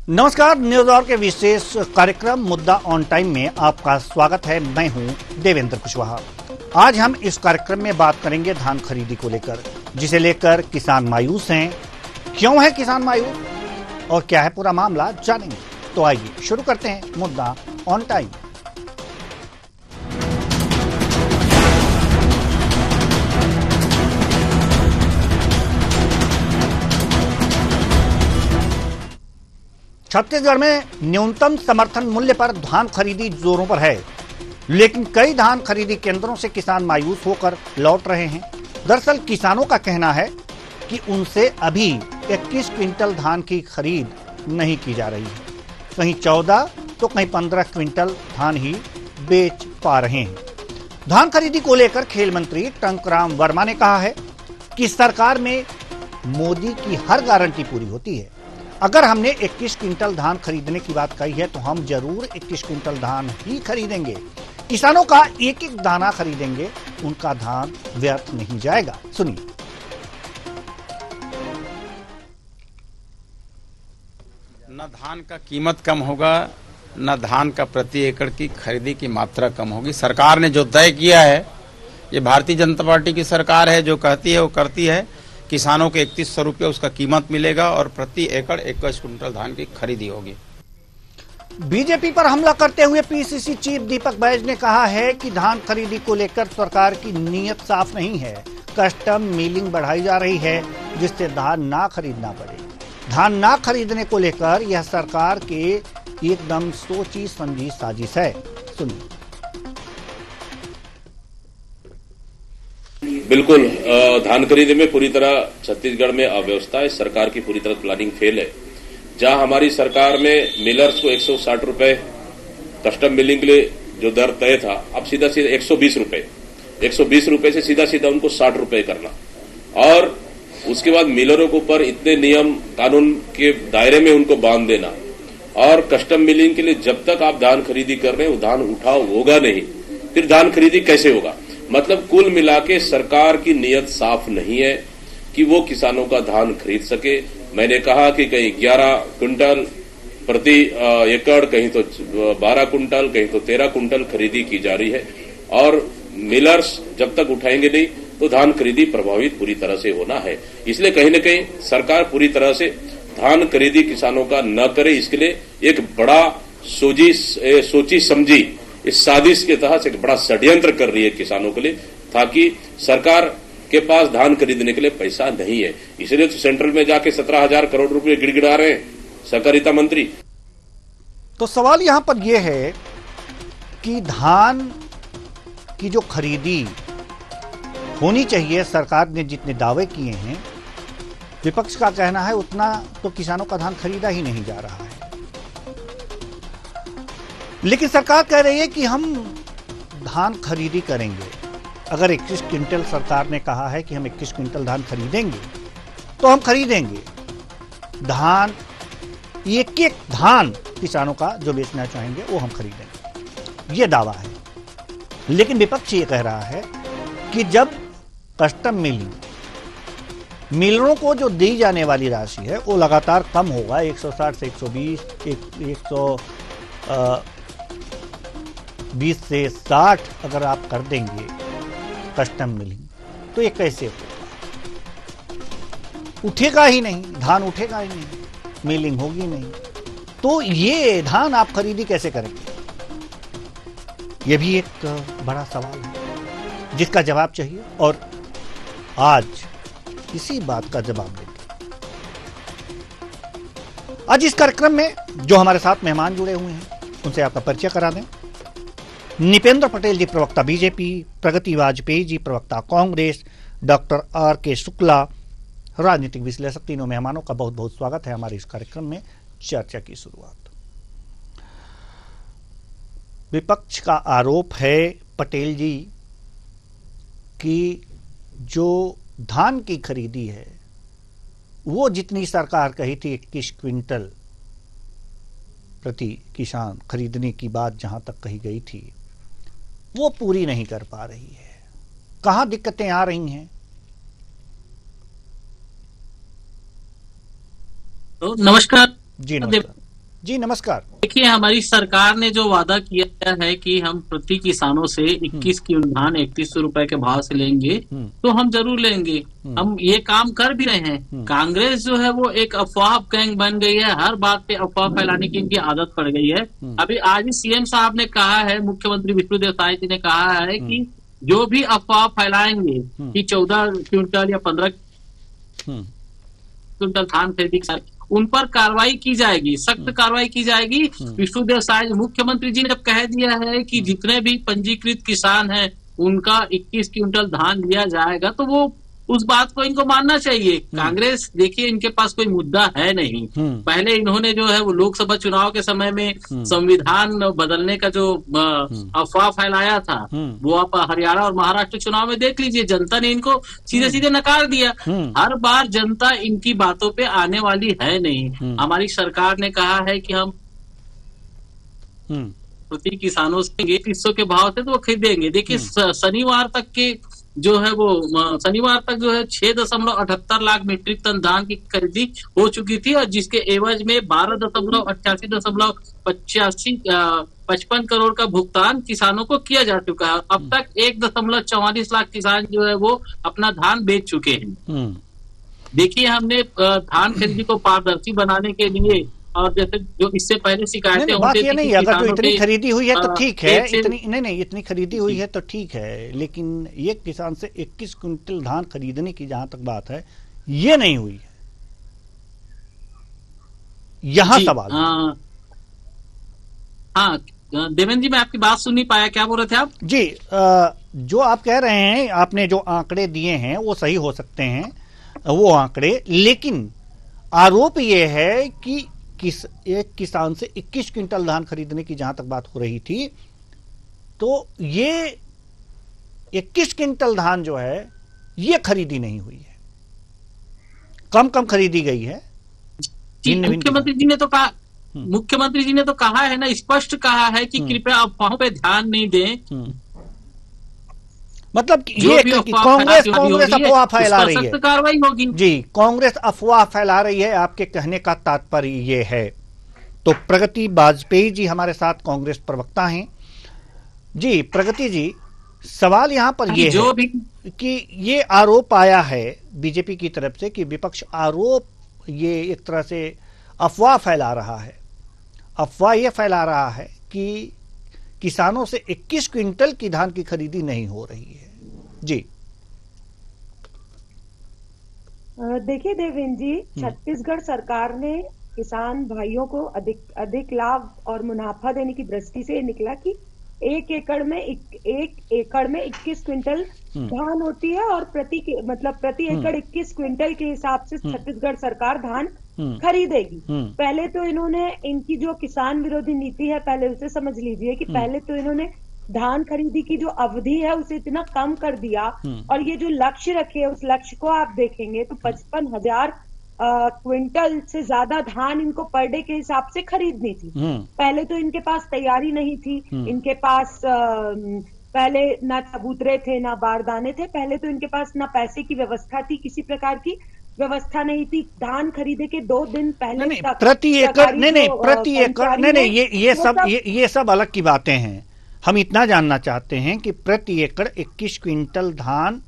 नमस्कार, news our के विशेष कार्यक्रम मुद्दा ऑन टाइम में आपका स्वागत है। मैं हूं देवेंद्र कुशवाहा। आज हम इस कार्यक्रम में बात करेंगे धान खरीदी को लेकर, जिसे लेकर किसान मायूस हैं। क्यों है किसान मायूस और क्या है पूरा मामला, जानेंगे। तो आइए शुरू करते हैं मुद्दा ऑन टाइम। छत्तीसगढ़ में न्यूनतम समर्थन मूल्य पर धान खरीदी जोरों पर है, लेकिन कई धान खरीदी केंद्रों से किसान मायूस होकर लौट रहे हैं। दरअसल किसानों का कहना है कि उनसे अभी 21 क्विंटल धान की खरीद नहीं की जा रही है। कहीं 14 तो कहीं 15 क्विंटल धान ही बेच पा रहे हैं। धान खरीदी को लेकर खेल मंत्री टंकराम वर्मा ने कहा है कि सरकार में मोदी की हर गारंटी पूरी होती है। अगर हमने 21 क्विंटल धान खरीदने की बात कही है तो हम जरूर 21 क्विंटल धान ही खरीदेंगे। किसानों का एक एक दाना खरीदेंगे, उनका धान व्यर्थ नहीं जाएगा। सुनिए। न धान का कीमत कम होगा, न धान का प्रति एकड़ की खरीदी की मात्रा कम होगी। सरकार ने जो तय किया है, ये भारतीय जनता पार्टी की सरकार है, जो कहती है वो करती है। किसानों को 3100 रुपये उसका कीमत मिलेगा और प्रति एकड़ 21 क्विंटल धान की खरीदी होगी। बीजेपी पर हमला करते हुए पीसीसी चीफ दीपक बैज ने कहा है कि धान खरीदी को लेकर सरकार की नीयत साफ नहीं है। कस्टम मिलिंग बढ़ाई जा रही है, जिससे धान ना खरीदना पड़े। धान ना खरीदने को लेकर यह सरकार के एकदम सोची समझी साजिश है। सुनिए। बिल्कुल, धान खरीदी में पूरी तरह छत्तीसगढ़ में अव्यवस्था है। सरकार की पूरी तरह प्लानिंग फेल है। जहां हमारी सरकार में मिलर्स को 160 रुपए कस्टम मिलिंग के लिए जो दर तय था, अब सीधा सीधा 120 रुपए से सीधा सीधा उनको 60 रुपए करना, और उसके बाद मिलरों के ऊपर इतने नियम कानून के दायरे में उनको बांध देना। और कस्टम मिलिंग के लिए जब तक आप धान खरीदी कर रहे हैं, वो धान उठाव होगा नहीं, फिर धान खरीदी कैसे होगा? मतलब कुल मिला के सरकार की नीयत साफ नहीं है कि वो किसानों का धान खरीद सके। मैंने कहा कि कहीं 11 क्विंटल प्रति एकड़, कहीं तो 12 क्विंटल, कहीं तो 13 क्विंटल खरीदी की जा रही है, और मिलर्स जब तक उठाएंगे नहीं तो धान खरीदी प्रभावित पूरी तरह से होना है। इसलिए कहीं न कहीं सरकार पूरी तरह से धान खरीदी किसानों का न करे, इसके लिए एक बड़ा सोची समझी इस साजिश के तहत एक बड़ा षड्यंत्र कर रही है किसानों के लिए, ताकि सरकार के पास धान खरीदने के लिए पैसा नहीं है। इसलिए तो सेंट्रल में जाके 17,000 करोड़ रुपए गिड़गिड़ा रहे हैं सहकारिता मंत्री। तो सवाल यहां पर यह है कि धान की जो खरीदी होनी चाहिए, सरकार ने जितने दावे किए हैं, विपक्ष का कहना है उतना तो किसानों का धान खरीदा ही नहीं जा रहा है। लेकिन सरकार कह रही है कि हम धान खरीदी करेंगे। अगर 21 क्विंटल सरकार ने कहा है कि हम 21 क्विंटल धान खरीदेंगे, तो हम खरीदेंगे धान। एक एक धान किसानों का जो बेचना चाहेंगे वो हम खरीदेंगे, ये दावा है। लेकिन विपक्ष ये कह रहा है कि जब कस्टम मिलरों को जो दी जाने वाली राशि है वो लगातार कम होगा, 160 से 120, 120 से 60 अगर आप कर देंगे कस्टम मिलिंग, तो ये कैसे होगा? उठेगा ही नहीं, धान उठेगा ही नहीं, मिलिंग होगी नहीं, तो ये धान आप खरीदी कैसे करेंगे? ये भी एक बड़ा सवाल है जिसका जवाब चाहिए, और आज इसी बात का जवाब देंगे। आज इस कार्यक्रम में जो हमारे साथ मेहमान जुड़े हुए हैं, उनसे आपका परिचय करा दें। निपेंद्र पटेल जी, प्रवक्ता बीजेपी, प्रगति वाजपेयी जी, प्रवक्ता कांग्रेस, डॉक्टर R.K. शुक्ला, राजनीतिक विश्लेषक। तीनों मेहमानों का बहुत बहुत स्वागत है हमारे इस कार्यक्रम में। चर्चा की शुरुआत। विपक्ष का आरोप है पटेल जी कि जो धान की खरीदी है वो जितनी सरकार कही थी 21 क्विंटल प्रति किसान खरीदने की बात जहां तक कही गई थी, वो पूरी नहीं कर पा रही है। कहां दिक्कतें आ रही हैं? तो नमस्कार जी, नमस्कार। जी नमस्कार। देखिए, हमारी सरकार ने जो वादा किया है कि हम प्रति किसानों से 21 क्विंटल धान 3100 रुपए के भाव से लेंगे, तो हम जरूर लेंगे। हम ये काम कर भी रहे हैं। कांग्रेस जो है वो एक अफवाह गैंग बन गई है, हर बात पे अफवाह फैलाने की इनकी आदत पड़ गई है। अभी आज ही सीएम साहब ने कहा है, मुख्यमंत्री विष्णुदेव साय जी ने कहा है कि जो भी अफवाह फैलाएंगे कि 14 क्विंटल या 15 क्विंटल धान खरीदी, उन पर कार्रवाई की जाएगी, सख्त कार्रवाई की जाएगी। विष्णुदेव साय मुख्यमंत्री जी ने जब कह दिया है कि जितने भी पंजीकृत किसान हैं उनका 21 क्विंटल धान दिया जाएगा, तो वो उस बात को इनको मानना चाहिए। कांग्रेस देखिए, इनके पास कोई मुद्दा है नहीं। पहले इन्होंने जो है वो लोकसभा चुनाव के समय में संविधान बदलने का जो अफवाह फैलाया था, वो आप हरियाणा और महाराष्ट्र चुनाव में देख लीजिए, जनता ने इनको सीधे सीधे नकार दिया। हर बार जनता इनकी बातों पे आने वाली है नहीं। हमारी सरकार ने कहा है कि हम प्रति किसानों से 300 के भाव से तो वो खरीदेंगे। देखिए, शनिवार तक के जो है वो शनिवार तक जो है 6.78 लाख मीट्रिक टन धान की खरीदी हो चुकी थी, और जिसके एवज में 12.88.55 करोड़ का भुगतान किसानों को किया जा चुका है। अब तक 1.44 लाख किसान जो है वो अपना धान बेच चुके हैं। देखिए, हमने धान खरीदी को पारदर्शी बनाने के लिए, और जैसे जो इससे पहले शिकायतें होती थी, नहीं, अगर जो इतनी खरीदी हुई है तो ठीक है, इतनी खरीदी हुई है तो ठीक है, लेकिन ये किसान से 21 क्विंटल धान खरीदने की जहां तक बात है, ये नहीं हुई है, यहां सवाल। हाँ देवेंद्र जी, मैं आपकी बात सुन नहीं पाया, क्या बोल रहे थे आप? जी, जो आप कह रहे हैं, आपने जो आंकड़े दिए हैं वो सही हो सकते हैं, वो आंकड़े, लेकिन आरोप ये है कि एक किसान से 21 क्विंटल धान खरीदने की जहां तक बात हो रही थी, तो ये 21 क्विंटल धान जो है ये खरीदी नहीं हुई है, कम खरीदी गई है। मुख्यमंत्री जी ने तो कहा है ना, स्पष्ट कहा है कि कृपया अफवाहों पे ध्यान नहीं दें। मतलब ये कांग्रेस अफवाह फैला रही है, कार्रवाई होगी। जी, कांग्रेस अफवाह फैला रही है, आपके कहने का तात्पर्य ये है। तो प्रगति वाजपेयी जी हमारे साथ कांग्रेस प्रवक्ता हैं। जी प्रगति जी, सवाल यहां पर ये है कि ये आरोप आया है बीजेपी की तरफ से कि विपक्ष आरोप, ये एक तरह से अफवाह फैला रहा है, अफवाह ये फैला रहा है कि किसानों से 21 क्विंटल की धान की खरीदी नहीं हो रही है। जी देखिए देवेंद्र जी, छत्तीसगढ़ सरकार ने किसान भाइयों को अधिक लाभ और मुनाफा देने की दृष्टि से निकला कि एक एकड़ में 21 क्विंटल धान होती है, और प्रति एकड़ 21 क्विंटल के हिसाब से छत्तीसगढ़ सरकार धान खरीदेगी। पहले तो इन्होंने, इनकी जो किसान विरोधी नीति है, पहले उसे समझ लीजिए कि पहले तो इन्होंने धान खरीदी की जो अवधि है उसे इतना कम कर दिया, और ये जो लक्ष्य रखे, उस लक्ष्य को आप देखेंगे तो 55,000 क्विंटल से ज्यादा धान इनको पर डे के हिसाब से खरीदनी थी। पहले तो इनके पास तैयारी नहीं थी, इनके पास पहले ना चबूतरे थे, ना बारदाने थे, पहले तो इनके पास ना पैसे की व्यवस्था थी, किसी प्रकार की व्यवस्था नहीं थी। धान खरीदे के 2 दिन पहले प्रति एकड़ ये सब अलग की बातें हैं। हम इतना जानना चाहते हैं कि प्रति एकड़ 21 क्विंटल धान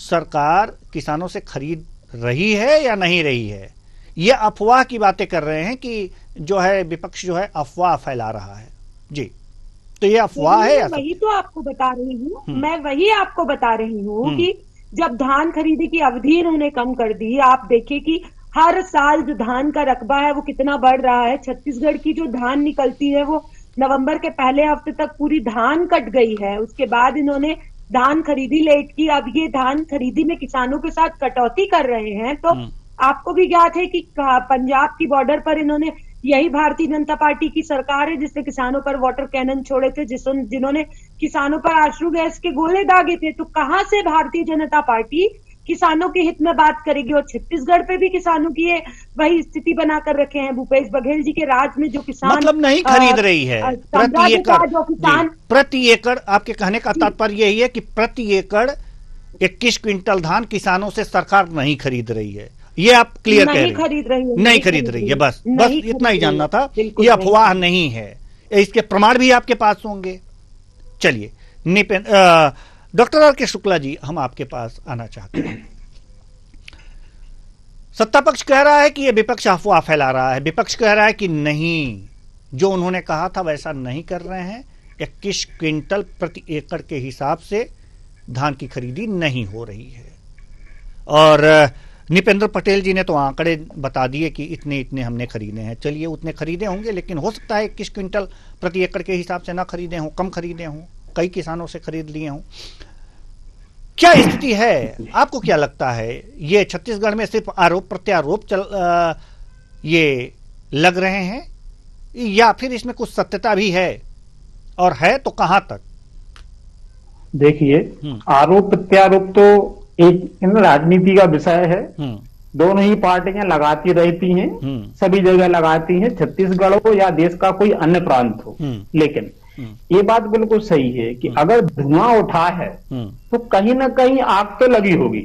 सरकार किसानों से खरीद रही है या नहीं रही है। ये अफवाह की बातें कर रहे हैं कि जो है विपक्ष जो है अफवाह फैला रहा है। जी, तो ये अफवाह है। वही तो आपको बता रही हूँ, मैं वही आपको बता रही हूँ कि जब धान खरीदी की अवधि इन्होंने कम कर दी, आप देखिए कि हर साल जो धान का रकबा है वो कितना बढ़ रहा है। छत्तीसगढ़ की जो धान निकलती है वो नवंबर के पहले हफ्ते तक पूरी धान कट गई है। उसके बाद इन्होंने धान खरीदी लेट की, अब ये धान खरीदी में किसानों के साथ कटौती कर रहे हैं। तो आपको भी ज्ञात है कि पंजाब की बॉर्डर पर इन्होंने, यही भारतीय जनता पार्टी की सरकार है जिसने किसानों पर वाटर कैनन छोड़े थे, जिन्होंने किसानों पर आश्रू गैस के गोले दागे थे। तो कहां से भारतीय जनता पार्टी किसानों के हित में बात करेगी? और छत्तीसगढ़ पे भी किसानों की ये वही स्थिति बनाकर रखे हैं। भूपेश बघेल जी के राज में जो किसान मतलब नहीं खरीद रही है प्रति एकड़, जो किसान प्रति एकड़, आपके कहने का तात्पर्य यही है कि प्रति एकड़ 21 क्विंटल धान किसानों से सरकार नहीं खरीद रही है। ये आप क्लियर कह रही नहीं खरीद रही है, नहीं खरीद रही है, बस नहीं इतना ही खरीद जानना था। बिल्कुल ये अफवाह नहीं है, इसके प्रमाण भी आपके पास होंगे। चलिए डॉक्टर आर के शुक्ला जी, हम आपके पास आना चाहते हैं। सत्ता पक्ष कह रहा है कि ये विपक्ष अफवाह फैला रहा है, विपक्ष कह रहा है कि नहीं, जो उन्होंने कहा था वैसा नहीं कर रहे हैं, 21 क्विंटल प्रति एकड़ के हिसाब से धान की खरीदी नहीं हो रही है। और निपेंद्र पटेल जी ने तो आंकड़े बता दिए कि इतने इतने हमने खरीदे हैं। चलिए, उतने खरीदे होंगे, लेकिन हो सकता है 21 क्विंटल प्रति एकड़ के हिसाब से ना खरीदे हों, कम खरीदे हों, कई किसानों से खरीद लिए हों। क्या स्थिति है, आपको क्या लगता है? ये छत्तीसगढ़ में सिर्फ आरोप प्रत्यारोप ये लग रहे हैं, या फिर इसमें कुछ सत्यता भी है, और है तो कहां तक? देखिए, आरोप प्रत्यारोप तो एक राजनीति का विषय है। दोनों ही पार्टियां लगाती रहती हैं, सभी जगह लगाती हैं, छत्तीसगढ़ हो या देश का कोई अन्य प्रांत हो। लेकिन ये बात बिल्कुल सही है कि अगर धुआं उठा है तो कहीं ना कहीं आग तो लगी होगी,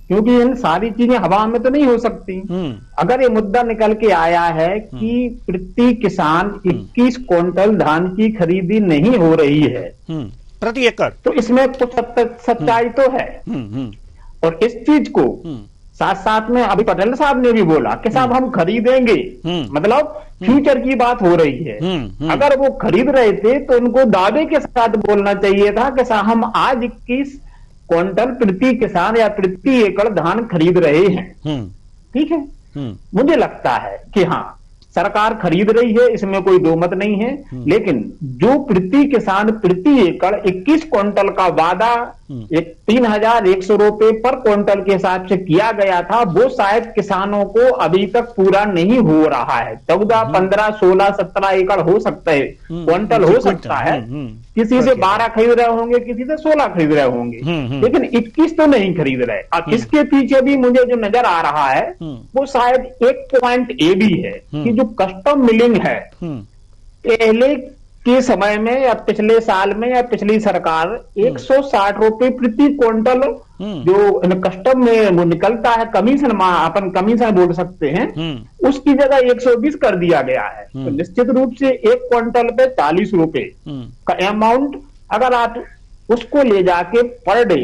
क्योंकि इन सारी चीजें हवा में तो नहीं हो सकती। अगर ये मुद्दा निकल के आया है कि प्रति किसान 21 क्विंटल धान की खरीदी नहीं हो रही है प्रति एकड़, तो इसमें कुछ सच्चाई तो है। और इस चीज को साथ साथ में अभी पटेल साहब ने भी बोला कि साहब हम खरीदेंगे, मतलब फ्यूचर की बात हो रही है। अगर वो खरीद रहे थे तो उनको दावे के साथ बोलना चाहिए था कि साहब हम आज 21 क्विंटल प्रति किसान या प्रति एकड़ धान खरीद रहे हैं। ठीक है, मुझे लगता है कि हाँ, सरकार खरीद रही है, इसमें कोई दो मत नहीं है। लेकिन जो प्रति किसान प्रति एकड़ 21 क्विंटल का वादा 3,100 रुपए पर क्विंटल के हिसाब से किया गया था, वो शायद किसानों को अभी तक पूरा नहीं हो रहा है। 14, 15, 16, 17 एकड़ हो सकता है, क्विंटल हो सकता है। किसी से 12 खरीद रहे होंगे, किसी से 16 खरीद रहे होंगे, लेकिन 21 तो नहीं खरीद रहे। अब इसके पीछे भी मुझे जो नजर आ रहा है वो शायद एक पॉइंट ये भी है कि जो कस्टम मिलिंग है, पहले के समय में या पिछले साल में या पिछली सरकार 160 रुपए प्रति क्विंटल जो कस्टम में वो निकलता है, कमीशन, अपन कमीशन बोल सकते हैं, उसकी जगह 120 कर दिया गया है। तो निश्चित रूप से एक क्विंटल पे 40 रुपए का अमाउंट अगर आप उसको ले जाके पर डे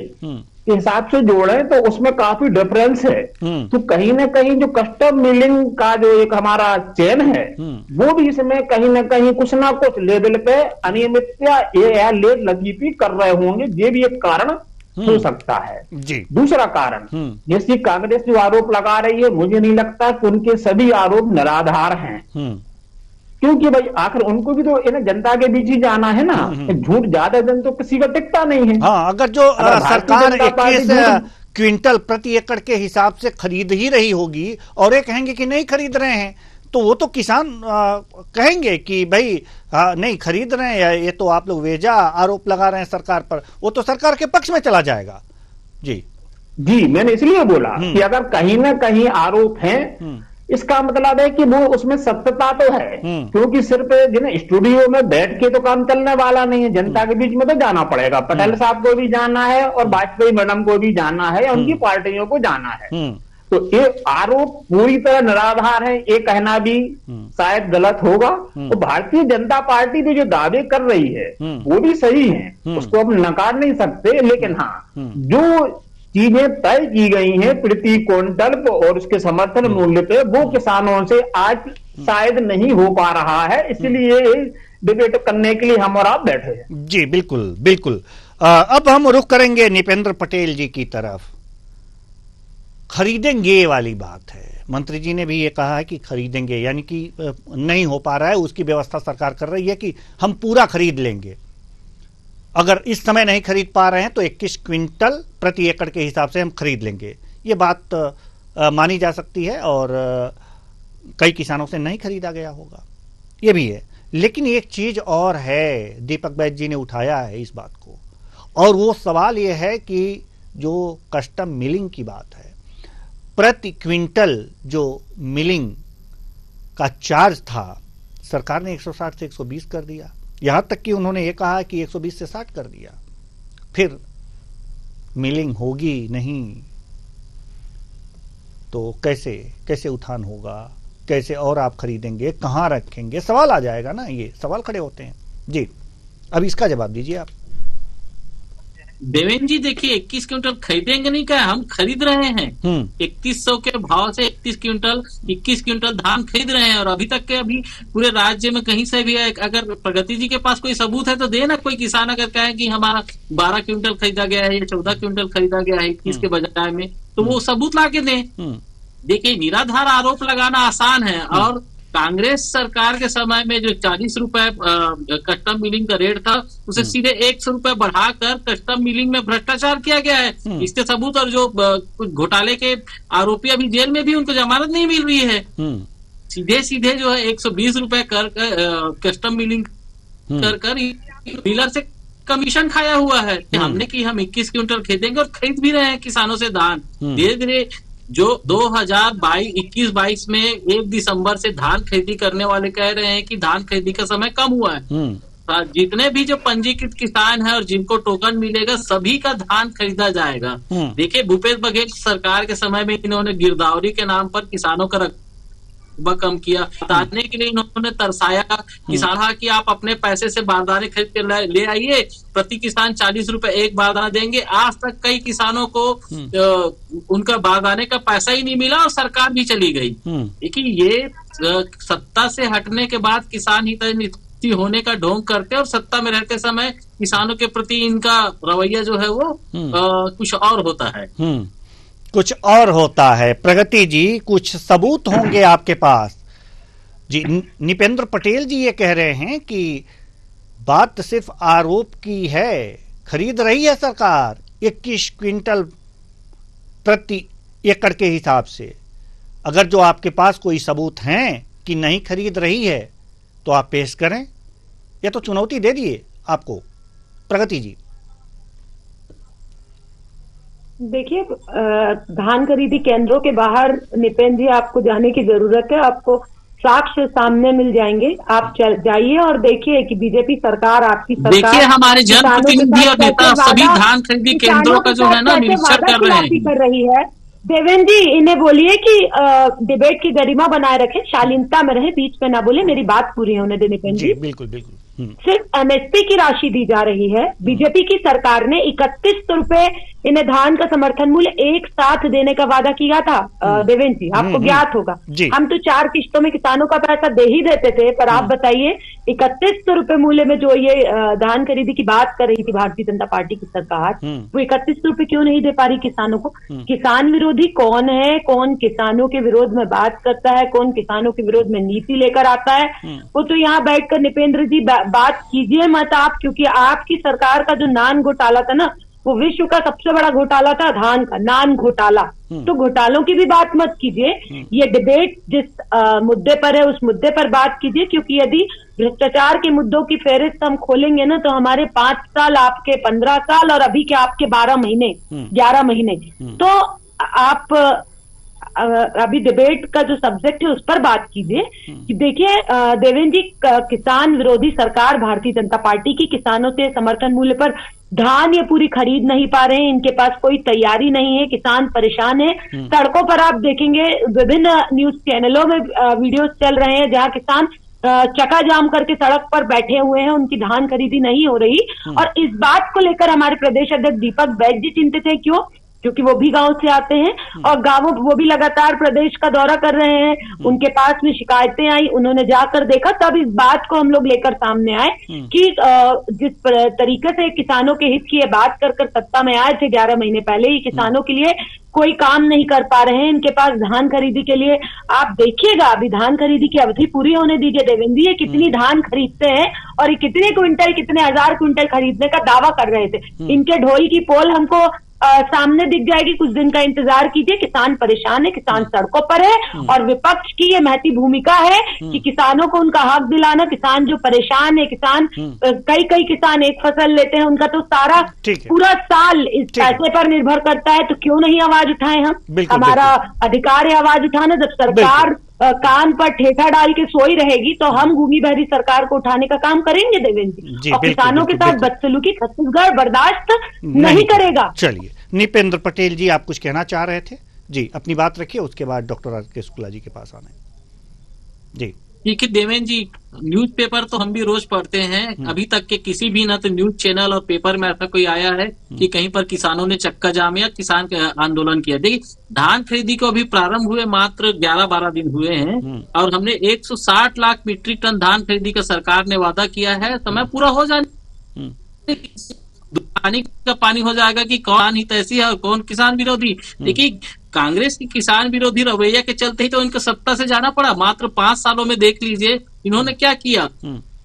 के हिसाब से जोड़ें तो उसमें काफी डिफरेंस है। तो कहीं ना कहीं जो कस्टम मिलिंग का जो एक हमारा चेन है वो भी इसमें कहीं ना कहीं कुछ ना कुछ लेवल पे अनियमितता या लेट लगीपी कर रहे होंगे। ये भी एक कारण हो सकता है जी। दूसरा कारण, जैसे कांग्रेस जो आरोप लगा रही है, मुझे नहीं लगता कि उनके सभी आरोप निराधार हैं, क्योंकि भाई आखिर उनको भी तो जनता के बीच ही जाना है ना। झूठ ज्यादा दिन तो किसी का टिकता नहीं है। हाँ, अगर जो सरकार 21 क्विंटल प्रति एकड़ के हिसाब से खरीद ही रही होगी और ये कहेंगे कि नहीं खरीद रहे हैं, तो वो तो किसान कहेंगे कि भाई नहीं खरीद रहे हैं, ये तो आप लोग वेजा आरोप लगा रहे हैं सरकार पर, वो तो सरकार के पक्ष में चला जाएगा। जी जी, मैंने इसलिए बोला कि अगर कहीं ना कहीं आरोप है, इसका मतलब है कि वो उसमें सत्यता तो है, क्योंकि सिर्फ जिन्हें स्टूडियो में बैठ के तो काम चलने वाला नहीं है, जनता के बीच में तो जाना पड़ेगा। पटेल साहब को भी जाना है और वाजपेयी मैडम को भी जाना है, उनकी पार्टियों को जाना है। तो ये आरोप पूरी तरह निराधार है, ये कहना भी शायद गलत होगा। तो भारतीय जनता पार्टी भी जो दावे कर रही है वो भी सही है, उसको हम नकार नहीं सकते। लेकिन हाँ, जो चीजें तय की गई हैं प्रति क्विंटल और उसके समर्थन मूल्य पे, वो किसानों से आज शायद नहीं हो पा रहा है, इसलिए डिबेट करने के लिए हम और आप बैठे हैं। जी बिल्कुल बिल्कुल। अब हम रुख करेंगे निपेंद्र पटेल जी की तरफ। खरीदेंगे वाली बात है, मंत्री जी ने भी ये कहा है कि खरीदेंगे, यानी कि नहीं हो पा रहा है, उसकी व्यवस्था सरकार कर रही है कि हम पूरा खरीद लेंगे। अगर इस समय नहीं खरीद पा रहे हैं तो 21 क्विंटल प्रति एकड़ के हिसाब से हम खरीद लेंगे। ये बात मानी जा सकती है और कई किसानों से नहीं खरीदा गया होगा, ये भी है। लेकिन एक चीज और है, दीपक बैद जी ने उठाया है इस बात को, और वो सवाल ये है कि जो कस्टम मिलिंग की बात है, प्रति क्विंटल जो मिलिंग का चार्ज था, सरकार ने 160 से 120 कर दिया। यहां तक कि उन्होंने ये कहा कि 120 से 60 कर दिया, फिर मिलिंग होगी नहीं। तो कैसे कैसे उत्थान होगा, कैसे और आप खरीदेंगे, कहाँ रखेंगे, सवाल आ जाएगा ना, ये सवाल खड़े होते हैं जी। अब इसका जवाब दीजिए आप। देवेंद्र जी देखिए, 21 क्विंटल खरीदेंगे नहीं, क्या हम खरीद रहे हैं। 3100 के भाव से 21 क्विंटल धान खरीद रहे हैं। और अभी तक के अभी पूरे राज्य में कहीं से भी अगर प्रगति जी के पास कोई सबूत है तो देना। कोई किसान अगर कहे कि हमारा 12 क्विंटल खरीदा गया है या 14 क्विंटल खरीदा गया है 21 के बजाय में, तो वो सबूत ला के दें। देखिए, निराधार आरोप लगाना आसान है। और कांग्रेस सरकार के समय में जो 40 रुपए कस्टम मिलिंग का रेट था, उसे सीधे 100 रुपए बढ़ाकर कस्टम मिलिंग में भ्रष्टाचार किया गया है। इसके सबूत, और जो कुछ घोटाले के आरोपी अभी जेल में भी, उनको जमानत नहीं मिल रही है। सीधे सीधे जो है 120 रुपए कर कस्टम मिलिंग कर डीलर से कमीशन खाया हुआ है। हमने कि हम 21 क्विंटल खरीदेंगे और खरीद भी रहे हैं किसानों से धान। धीरे धीरे जो 2021-22 में 1 दिसंबर से धान खरीदी करने वाले कह रहे हैं कि धान खरीदी का समय कम हुआ है। जितने भी जो पंजीकृत किसान हैं और जिनको टोकन मिलेगा, सभी का धान खरीदा जाएगा। देखिए, भूपेश बघेल सरकार के समय में इन्होंने गिरदावरी के नाम पर किसानों का रकबा कम किया। बताने के लिए इन्होंने तरसाया किसान कि आप अपने पैसे से बारदाने खरीद कर ले आइए, प्रति किसान 40 रुपए एक बारदाना देंगे। आज तक कई किसानों को उनका बारदाने का पैसा ही नहीं मिला और सरकार भी चली गई। देखिए, ये सत्ता से हटने के बाद किसान हित नीति होने का ढोंग करते, और सत्ता में रहते समय किसानों के प्रति इनका रवैया जो है वो कुछ और होता है। कुछ और होता है। प्रगति जी, कुछ सबूत होंगे आपके पास जी। निपेंद्र पटेल जी ये कह रहे हैं कि बात सिर्फ आरोप की है, खरीद रही है सरकार 21 क्विंटल प्रति एकड़ के हिसाब से। अगर जो आपके पास कोई सबूत हैं कि नहीं खरीद रही है तो आप पेश करें, या तो चुनौती दे दिए आपको। प्रगति जी, देखिए, धान खरीदी केंद्रों के बाहर निपेंद्र जी आपको जाने की जरूरत है। आपको साक्ष्य सामने मिल जाएंगे। आप जाइए और देखिए कि बीजेपी सरकार, आपकी सरकार, देखिए हमारे जनप्रतिनिधि और नेता सभी धान खरीदी केंद्रों का जो है ना निरीक्षण कर रही है। देवेंद्र जी, इन्हें बोलिए कि डिबेट की गरिमा बनाए रखें, शालीनता में रहे, बीच में ना बोले। मेरी बात पूरी होने देने देवेंद्र जी। बिल्कुल बिल्कुल। सिर्फ एमएसपी की राशि दी जा रही है। बीजेपी की सरकार ने 3100 रुपए इन्हें धान का समर्थन मूल्य एक साथ देने का वादा किया था। देवेंद्र जी, आपको ज्ञात होगा। हम तो 4 किश्तों में किसानों का पैसा दे ही देते थे, पर आप बताइए 3100 रुपए मूल्य में जो ये धान खरीदी की बात कर रही थी भारतीय जनता पार्टी की सरकार, वो 3100 रुपए क्यों नहीं दे पा रही किसानों को? किसान विरोधी कौन है? कौन किसानों के विरोध में बात करता है? कौन किसानों के विरोध में नीति लेकर आता है? वो तो यहाँ बैठकर निपेंद्र जी बात कीजिए मत आप, क्योंकि आपकी सरकार का जो नान घोटाला था ना, वो विश्व का सबसे बड़ा घोटाला था, धान का नान घोटाला। तो घोटालों की भी बात मत कीजिए। ये डिबेट जिस मुद्दे पर है उस मुद्दे पर बात कीजिए, क्योंकि यदि भ्रष्टाचार के मुद्दों की फेहरिस्त हम खोलेंगे ना, तो हमारे 5 साल, आपके 15 साल और अभी के आपके 11 महीने। तो आप अभी डिबेट का जो सब्जेक्ट है उस पर बात कीजिए कि देखिए देवेंद्र जी, किसान विरोधी सरकार भारतीय जनता पार्टी की किसानों से समर्थन मूल्य पर धान ये पूरी खरीद नहीं पा रहे हैं। इनके पास कोई तैयारी नहीं है, किसान परेशान है। सड़कों पर आप देखेंगे विभिन्न न्यूज चैनलों में वीडियोस चल रहे हैं जहां किसान चक्का जाम करके सड़क पर बैठे हुए हैं, उनकी धान खरीदी नहीं हो रही। और इस बात को लेकर हमारे प्रदेश अध्यक्ष दीपक बैज जी चिंतित है। क्यों? क्योंकि वो भी गांव से आते हैं और गांवों वो भी लगातार प्रदेश का दौरा कर रहे हैं। उनके पास में शिकायतें आई, उन्होंने जाकर देखा, तब इस बात को हम लोग लेकर सामने आए कि जिस तरीके से किसानों के हित की ये बात कर सत्ता में आए थे 11 महीने पहले ही, किसानों के लिए कोई काम नहीं कर पा रहे हैं। इनके पास धान खरीदी के लिए आप देखिएगा, अभी धान खरीदी की अवधि पूरी होने दीजिए देवेंद्र जी, कितनी धान खरीदते हैं और ये कितने क्विंटल, कितने हजार क्विंटल खरीदने का दावा कर रहे थे। इनके ढोल की पोल हमको सामने दिख जाएगी, कुछ दिन का इंतजार कीजिए। किसान परेशान है, किसान सड़कों पर है और विपक्ष की ये महती भूमिका है कि किसानों को उनका हक दिलाना। किसान जो परेशान है, किसान कई किसान एक फसल लेते हैं, उनका तो सारा पूरा साल इस पैसे पर निर्भर करता है। तो क्यों नहीं आवाज उठाएं हम? हमारा अधिकार है आवाज उठाना। जब सरकार कान पर ठेठा डाल के सोई रहेगी तो हम गूंगी बहरी सरकार को उठाने का काम करेंगे देवेंद्र जी। और किसानों के साथ बदसलूकी छत्तीसगढ़ बर्दाश्त नहीं करेगा। चलिए, निपेंद्र पटेल जी, आप कुछ कहना चाह रहे थे? जी अपनी बात रखिए, उसके बाद डॉक्टर आर के शुक्ला जी के पास आना है। जी ठीक है देवेंद्र जी, न्यूज़पेपर तो हम भी रोज पढ़ते हैं। अभी तक के किसी भी ना तो न्यूज चैनल और पेपर में ऐसा कोई आया है कि कहीं पर किसानों ने चक्का जाम या किसान का आंदोलन किया। देखिए, धान खरीदी को अभी प्रारंभ हुए मात्र 11-12 दिन हुए हैं और हमने 160 लाख मीट्रिक टन धान खरीदी का सरकार ने वादा किया है। समय पूरा हो जाने पानी का पानी हो जाएगा कि कौन हितैषी है और कौन किसान विरोधी। देखिए, कांग्रेस की किसान विरोधी रवैया के चलते ही तो इनको सत्ता से जाना पड़ा। मात्र 5 सालों में देख लीजिए इन्होंने क्या किया।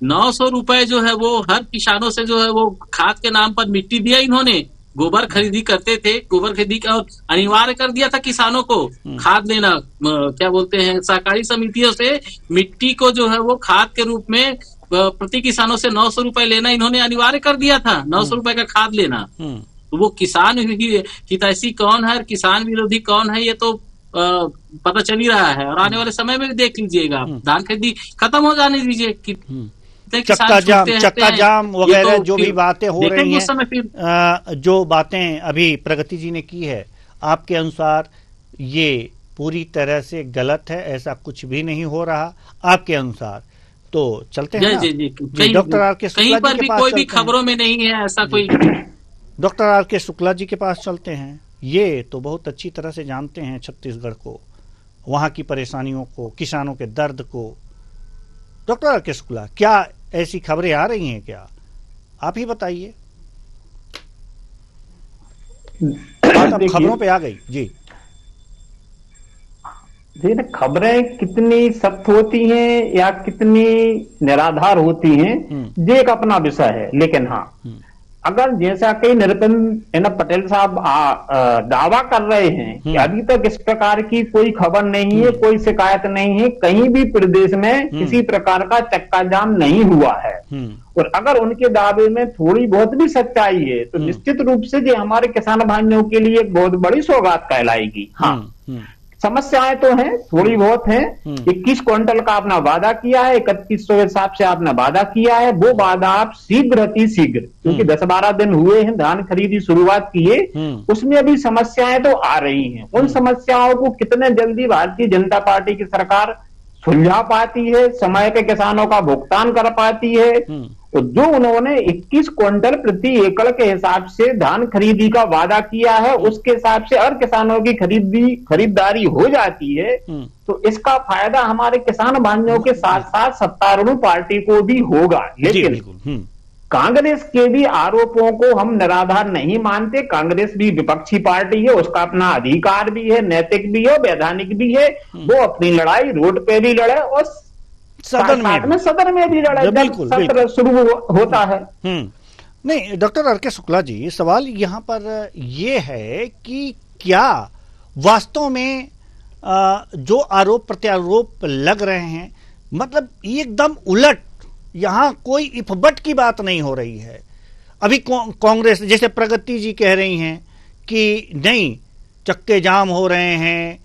900 रुपए जो है वो हर किसानों से जो है वो खाद के नाम पर मिट्टी दिया इन्होंने। गोबर खरीदी करते थे, गोबर खरीदी का अनिवार्य कर दिया था किसानों को खाद देना। क्या बोलते हैं, सहकारी समितियों से मिट्टी को जो है वो खाद के रूप में प्रति किसानों से 900 रुपए लेना इन्होंने अनिवार्य कर दिया था। 900 रुपए का खाद लेना। तो वो किसान हितैषी कौन है और किसान विरोधी कौन है ये तो पता चल ही रहा है। और आने वाले समय में भी देख लीजिएगा, धान खरीदी खत्म हो जाने दीजिए। चक्का जाम वगैरह जो भी बातें हो रही हैं, जो बातें अभी प्रगति जी ने की है, आपके अनुसार ये पूरी तरह से गलत है? ऐसा कुछ भी नहीं हो रहा आपके अनुसार? तो चलते हैं जी, डॉक्टर आर के शुक्ला जी के पास, कोई भी खबरों में नहीं है ऐसा कोई। डॉक्टर आर के शुक्ला जी के पास चलते हैं। ये तो बहुत अच्छी तरह से जानते हैं छत्तीसगढ़ को, वहां की परेशानियों को, किसानों के दर्द को। डॉक्टर आर के शुक्ला, क्या ऐसी खबरें आ रही हैं क्या? आप ही बताइए। खबरों पे आ गई जी। देखिए, खबरें कितनी सख्त होती हैं या कितनी निराधार होती हैं ये एक अपना विषय है। लेकिन हाँ, अगर जैसा कि नितिन पटेल साहब दावा कर रहे हैं कि अभी तक इस प्रकार की कोई खबर नहीं है, कोई शिकायत नहीं है, कहीं भी प्रदेश में किसी प्रकार का चक्का जाम नहीं हुआ है, और अगर उनके दावे में थोड़ी बहुत भी सच्चाई है तो निश्चित रूप से ये हमारे किसान भाइयों के लिए एक बहुत बड़ी सौगात कहलाएगी। हाँ, समस्याएं तो हैं, थोड़ी बहुत हैं। 21 क्विंटल का आपने वादा किया है, 3100 के हिसाब से आपने वादा किया है। वो वादा आप शीघ्र अति शीघ्र, क्योंकि 10-12 दिन हुए हैं धान खरीदी शुरुआत किए, उसमें अभी समस्याएं तो आ रही हैं। उन समस्याओं को कितने जल्दी भारतीय जनता पार्टी की सरकार सुलझा पाती है, समय पे किसानों का भुगतान कर पाती है, तो जो उन्होंने 21 क्विंटल प्रति एकड़ के हिसाब से धान खरीदी का वादा किया है, उसके हिसाब से और किसानों की खरीदारी हो जाती है, तो इसका फायदा हमारे किसान भाइयों के साथ साथ सत्तारूढ़ पार्टी को भी होगा। लेकिन कांग्रेस के भी आरोपों को हम निराधार नहीं मानते। कांग्रेस भी विपक्षी पार्टी है, उसका अपना अधिकार भी है, नैतिक भी है, वैधानिक भी है। वो अपनी लड़ाई रोड पे भी लड़े और सदन में भी लड़े, बिल्कुल सत्र शुरू होता है। नहीं डॉक्टर आर के शुक्ला जी, सवाल यहाँ पर ये है कि क्या वास्तव में जो आरोप प्रत्यारोप लग रहे हैं, मतलब एकदम उलट, यहां कोई इफबट की बात नहीं हो रही है। अभी कांग्रेस जैसे प्रगति जी कह रही हैं कि नहीं, चक्के जाम हो रहे हैं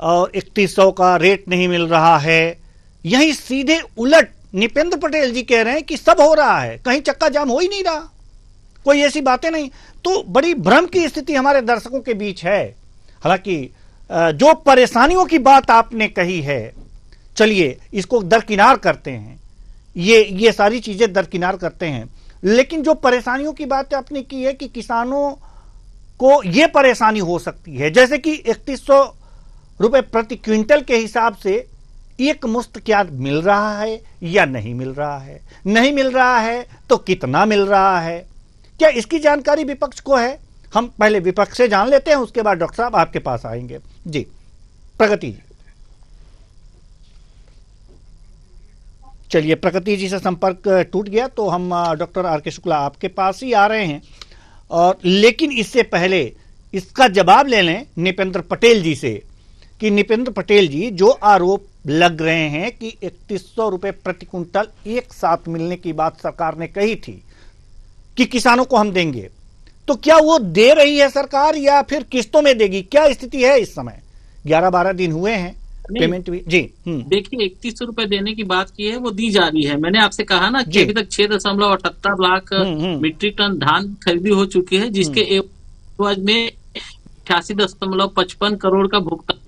और 3100 का रेट नहीं मिल रहा है। यही सीधे उलट निपेंद्र पटेल जी कह रहे हैं कि सब हो रहा है, कहीं चक्का जाम हो ही नहीं रहा, कोई ऐसी बातें नहीं। तो बड़ी भ्रम की स्थिति हमारे दर्शकों के बीच है। हालांकि जो परेशानियों की बात आपने कही है, चलिए इसको दरकिनार करते हैं, ये सारी चीजें दरकिनार करते हैं, लेकिन जो परेशानियों की बात आपने की है कि किसानों को ये परेशानी हो सकती है, जैसे कि 3100 रुपए प्रति क्विंटल के हिसाब से एक मुश्त क्या मिल रहा है या नहीं मिल रहा है, नहीं मिल रहा है तो कितना मिल रहा है, क्या इसकी जानकारी विपक्ष को है? हम पहले विपक्ष से जान लेते हैं, उसके बाद डॉक्टर साहब आपके पास आएंगे। जी प्रगति जी, चलिए प्रगति जी से संपर्क टूट गया तो हम डॉक्टर आर के शुक्ला आपके पास ही आ रहे हैं, और लेकिन इससे पहले इसका जवाब ले लें निपेंद्र पटेल जी से कि निपेंद्र पटेल जी, जो आरोप लग रहे हैं कि 3100 रुपए प्रति क्विंटल एक साथ मिलने की बात सरकार ने कही थी कि किसानों को हम देंगे, तो क्या वो दे रही है सरकार या फिर किस्तों में देगी? क्या स्थिति है इस समय? 11-12 दिन हुए हैं, पेमेंट भी जी। देखिए, 3100 रुपए देने की बात की है, वो दी जा रही है। मैंने आपसे कहा ना कि अभी तक 6.78 लाख मीट्रिक टन धान खरीदी हो चुकी है, जिसके एवज में 88.55 करोड़ का भुगतान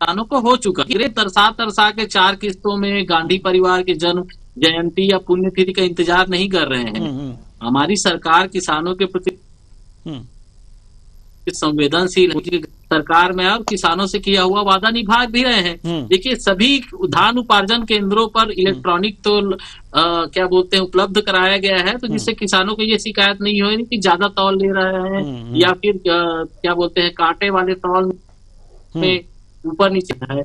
किसानों को हो चुका है। तरसा के 4 किस्तों में गांधी परिवार के जन्म जयंती या पुण्यतिथि का इंतजार नहीं कर रहे हैं। हमारी सरकार किसानों के प्रति संवेदनशील सरकार में और किसानों से किया हुआ वादा निभा भी रहे हैं। देखिए, सभी धान उपार्जन केंद्रों पर इलेक्ट्रॉनिक तौल क्या बोलते हैं उपलब्ध कराया गया है, तो जिससे किसानों को ये शिकायत नहीं हो कि ज्यादा तौल ले रहे हैं या फिर क्या बोलते हैं कांटे वाले तौल में ऊपर नीचे है।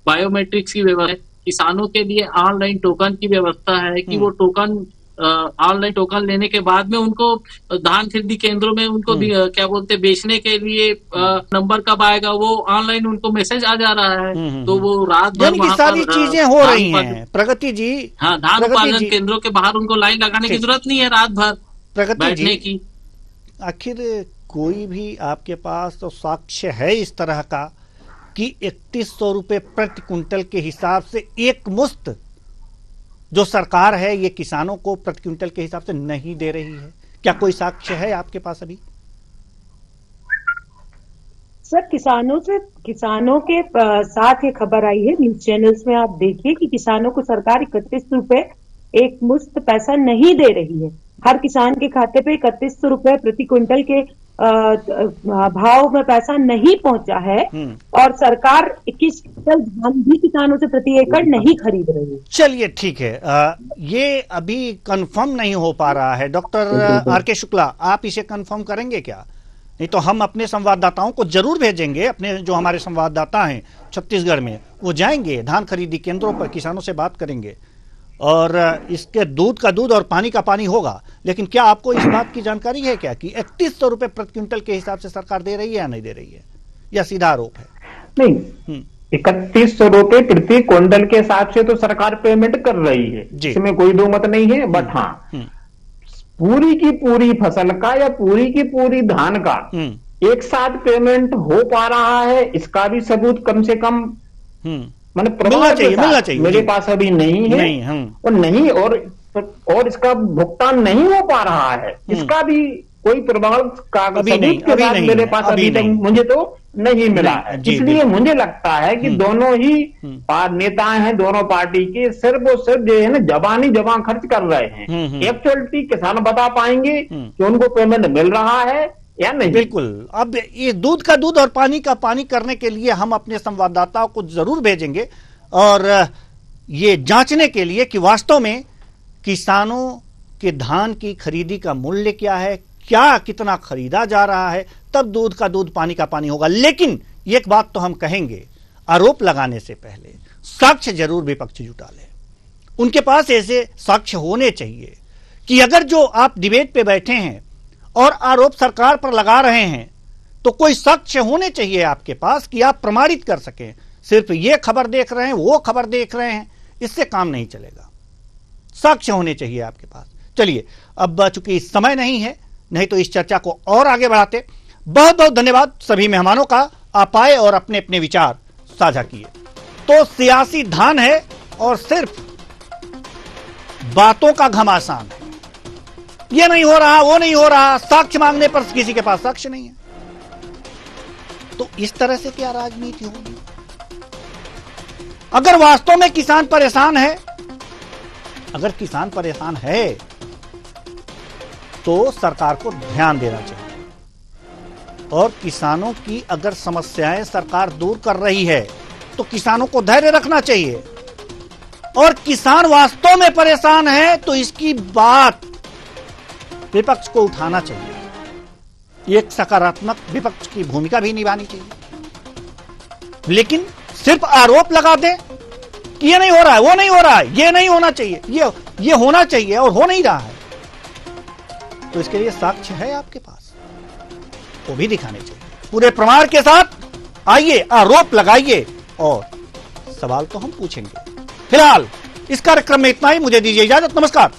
बायोमेट्रिक्स की व्यवस्था है, किसानों के लिए ऑनलाइन टोकन की व्यवस्था है कि वो टोकन ऑनलाइन टोकन लेने के बाद में उनको धान खरीदी केंद्रों में उनको क्या बोलते हैं बेचने के लिए नंबर कब आएगा वो ऑनलाइन उनको मैसेज आ जा रहा है। तो वो रात भर वहां सारी चीजें हो रही हैं। प्रगति जी, हाँ, धान उत्पादन केंद्रों के बाहर उनको लाइन लगाने की जरूरत नहीं है रात भर बैठने की। आखिर कोई भी आपके पास तो साक्ष्य है इस तरह का कि 3100 रुपए प्रति क्विंटल के हिसाब से एक मुश्त जो सरकार है ये किसानों को प्रति क्विंटल के हिसाब से नहीं दे रही है? क्या कोई साक्ष्य है आपके पास अभी? सर, किसानों के साथ ये खबर आई है न्यूज चैनल्स में, आप देखिए कि किसानों को सरकार 31 रुपए एक मुश्त पैसा नहीं दे रही है। हर किसान के खाते पे 3100 रुपए प्रति क्विंटल के भाव में पैसा नहीं पहुंचा है और सरकार 21 क्विंटल धान भी किसानों से प्रति एकड़ नहीं खरीद रही है। चलिए ठीक है, ये अभी कंफर्म नहीं हो पा रहा है। Doctor R K. शुक्ला, आप इसे कंफर्म करेंगे क्या? नहीं तो हम अपने संवाददाताओं को जरूर भेजेंगे। अपने जो हमारे संवाददाता हैं छत्तीसगढ़ में वो जाएंगे धान खरीदी केंद्रों पर, किसानों से बात करेंगे और इसके दूध का दूध और पानी का पानी होगा। लेकिन क्या आपको इस बात की जानकारी है क्या कि 3100 रुपए प्रति क्विंटल के हिसाब से सरकार दे रही है या नहीं दे रही है, या सीधा आरोप है? नहीं, 3100 रुपए प्रति क्विंटल के हिसाब से तो सरकार पेमेंट कर रही है, इसमें कोई दो मत नहीं है। बट हाँ, पूरी की पूरी फसल का या पूरी की पूरी धान का एक साथ पेमेंट हो पा रहा है, इसका भी सबूत कम से कम मैंने मिलना चाहिए। मेरे पास अभी नहीं है और इसका भुगतान नहीं हो पा रहा है, इसका भी कोई प्रमाण का सबूत के साथ मेरे पास अभी तक मुझे तो नहीं मिला है। इसलिए मुझे लगता है कि दोनों ही नेता हैं दोनों पार्टी के सिर्फ और सिर्फ जो है ना जबान खर्च कर रहे हैं। एक्चुअलिटी किसान बता पाएंगे कि उनको पेमेंट मिल रहा है या नहीं। बिल्कुल। अब ये दूध का दूध और पानी का पानी करने के लिए हम अपने संवाददाताओं को जरूर भेजेंगे और ये जांचने के लिए कि वास्तव में किसानों के धान की खरीदी का मूल्य क्या है, क्या कितना खरीदा जा रहा है, तब दूध का दूध पानी का पानी होगा। लेकिन एक बात तो हम कहेंगे, आरोप लगाने से पहले साक्ष्य जरूर विपक्ष जुटा ले। उनके पास ऐसे साक्ष्य होने चाहिए कि अगर जो आप डिबेट पे बैठे हैं और आरोप सरकार पर लगा रहे हैं तो कोई साक्ष्य होने चाहिए आपके पास कि आप प्रमाणित कर सकें। सिर्फ ये खबर देख रहे हैं, वो खबर देख रहे हैं, इससे काम नहीं चलेगा। साक्ष्य होने चाहिए आपके पास। चलिए, अब चूंकि समय नहीं है, नहीं तो इस चर्चा को और आगे बढ़ाते। बहुत बहुत धन्यवाद सभी मेहमानों का, आप आए और अपने अपने विचार साझा किए। तो सियासी धान है और सिर्फ बातों का घमासान है, ये नहीं हो रहा, वो नहीं हो रहा, साक्ष्य मांगने पर किसी के पास साक्ष्य नहीं है। तो इस तरह से क्या राजनीति होगी? अगर वास्तव में किसान परेशान है, अगर किसान परेशान है तो सरकार को ध्यान देना चाहिए और किसानों की अगर समस्याएं सरकार दूर कर रही है तो किसानों को धैर्य रखना चाहिए। और किसान वास्तव में परेशान है तो इसकी बात विपक्ष को उठाना चाहिए। एक सकारात्मक विपक्ष की भूमिका भी निभानी चाहिए। लेकिन सिर्फ आरोप लगा दें कि ये नहीं हो रहा है, वो नहीं हो रहा है, ये नहीं होना चाहिए, ये होना चाहिए और हो नहीं रहा है, तो इसके लिए साक्ष्य है आपके पास, वो भी दिखाने चाहिए। पूरे प्रमाण के साथ आइए, आरोप लगाइए और सवाल तो हम पूछेंगे। फिलहाल इस कार्यक्रम में इतना ही। मुझे दीजिए इजाजत। नमस्कार।